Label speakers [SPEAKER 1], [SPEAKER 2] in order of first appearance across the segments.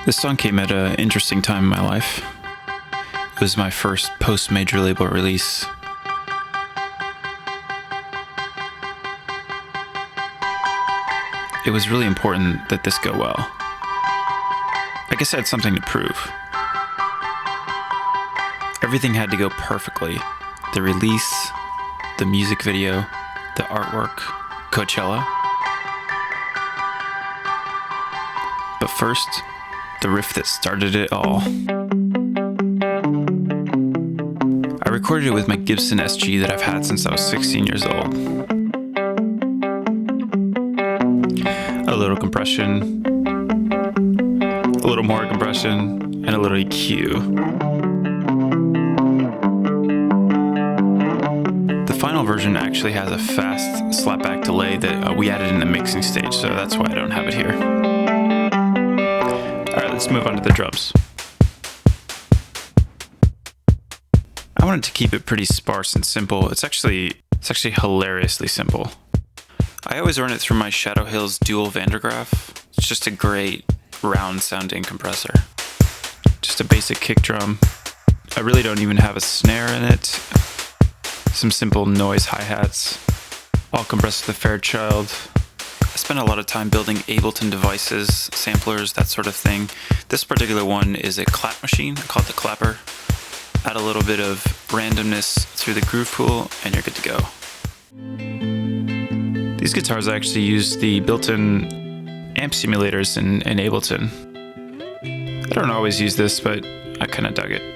[SPEAKER 1] This song came at an interesting time in my life. It was my first post-major label release. It was really important that this go well. I guess I had something to prove. Everything had to go perfectly. The release, the music video, the artwork, Coachella. But first, the riff that started it all. I recorded it with my Gibson SG that I've had since I was 16 years old. A little compression, a little more compression, and a little EQ. The final version actually has a fast slapback delay that we added in the mixing stage, so that's why I don't have it here. Alright, let's move on to the drums. I wanted to keep it pretty sparse and simple. It's actually hilariously simple. I always run it through my Shadow Hills Dual Vandergraaf. It's just a great round sounding compressor. Just a basic kick drum. I really don't even have a snare in it. Some simple noise hi-hats. All compressed with a Fairchild. I spent a lot of time building Ableton devices, samplers, that sort of thing. This particular one is a clap machine. I call it the Clapper. Add a little bit of randomness through the groove pool and you're good to go. These guitars actually use the built-in amp simulators in Ableton. I don't always use this, but I kind of dug it.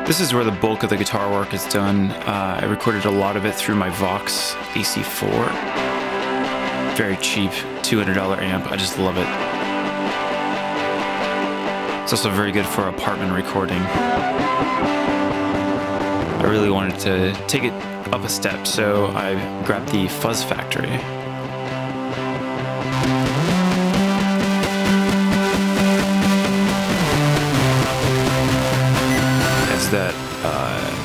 [SPEAKER 1] This is where the bulk of the guitar work is done. I recorded a lot of it through my Vox AC4. Very cheap, $200 amp. I just love it. It's also very good for apartment recording. I really wanted to take it up a step, so I grabbed the Fuzz Factory. It's that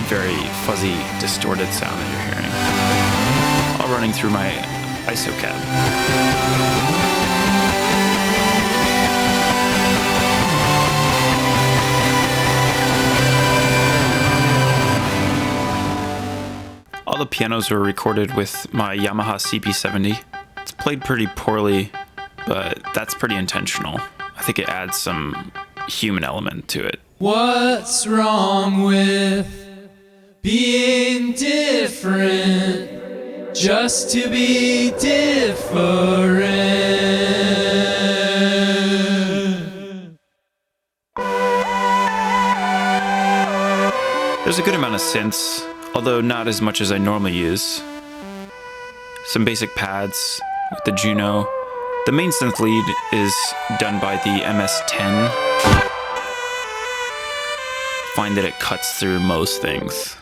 [SPEAKER 1] very fuzzy, distorted sound that you're hearing. All running through my ISO-cab. All the pianos were recorded with my Yamaha CP70. It's played pretty poorly, but that's pretty intentional. I think it adds some human element to it.
[SPEAKER 2] What's wrong with being different? Just to be different.
[SPEAKER 1] There's a good amount of synths, although not as much as I normally use. Some basic pads with the Juno. The main synth lead is done by the MS-10. Find that it cuts through most things.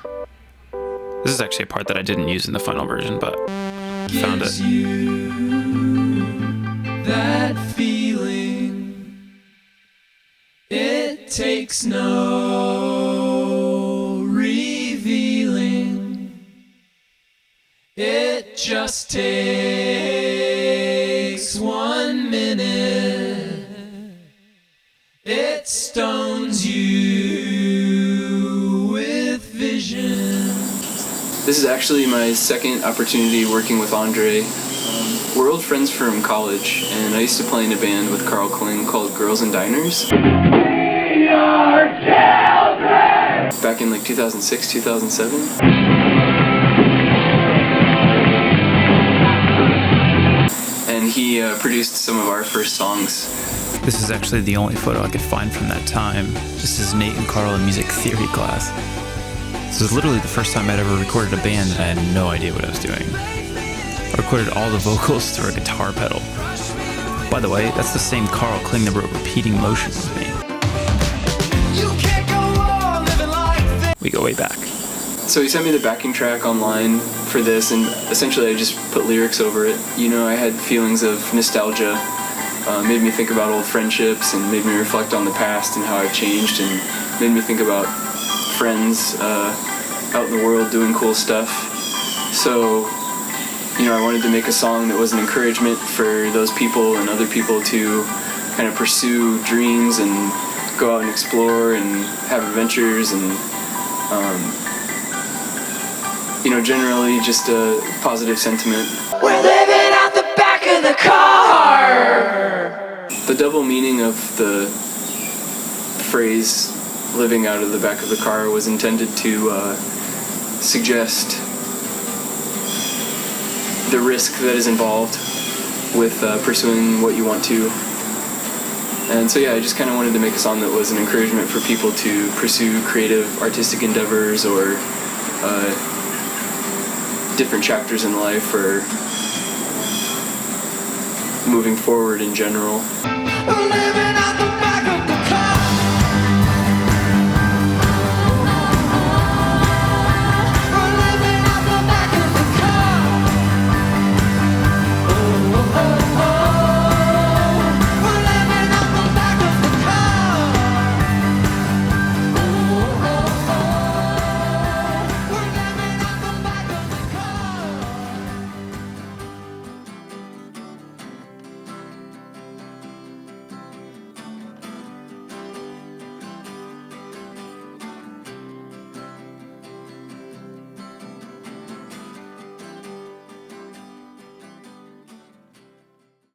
[SPEAKER 1] This is actually a part that I didn't use in the final version, but found it.
[SPEAKER 2] You that feeling, it takes no revealing. It just takes 1 minute. It stones you with vision. This is actually my second opportunity working with André. We're old friends from college, and I used to play in a band with Carl Kling called Girls and Diners. We are children! Back in like 2006, 2007. And he produced some of our first songs.
[SPEAKER 1] This is actually the only photo I could find from that time. This is Nate and Carl in music theory class. This was literally the first time I'd ever recorded a band and I had no idea what I was doing. I recorded all the vocals through a guitar pedal. By the way, that's the same Carl Kling that wrote Repeating Motion with me.
[SPEAKER 2] You can't go on living like this.
[SPEAKER 1] We go way back.
[SPEAKER 2] So he sent me the backing track online for this, and essentially I just put lyrics over it. You know, I had feelings of nostalgia, made me think about old friendships and made me reflect on the past and how I've changed, and made me think about friends out in the world doing cool stuff. So I wanted to make a song that was an encouragement for those people and other people to kind of pursue dreams and go out and explore and have adventures and, generally just a positive sentiment.
[SPEAKER 3] We're living out the back of the car!
[SPEAKER 2] The double meaning of the phrase living out of the back of the car was intended to suggest the risk that is involved with pursuing what you want to. And so I just kind of wanted to make a song that was an encouragement for people to pursue creative artistic endeavors or different chapters in life or moving forward in general.
[SPEAKER 3] We're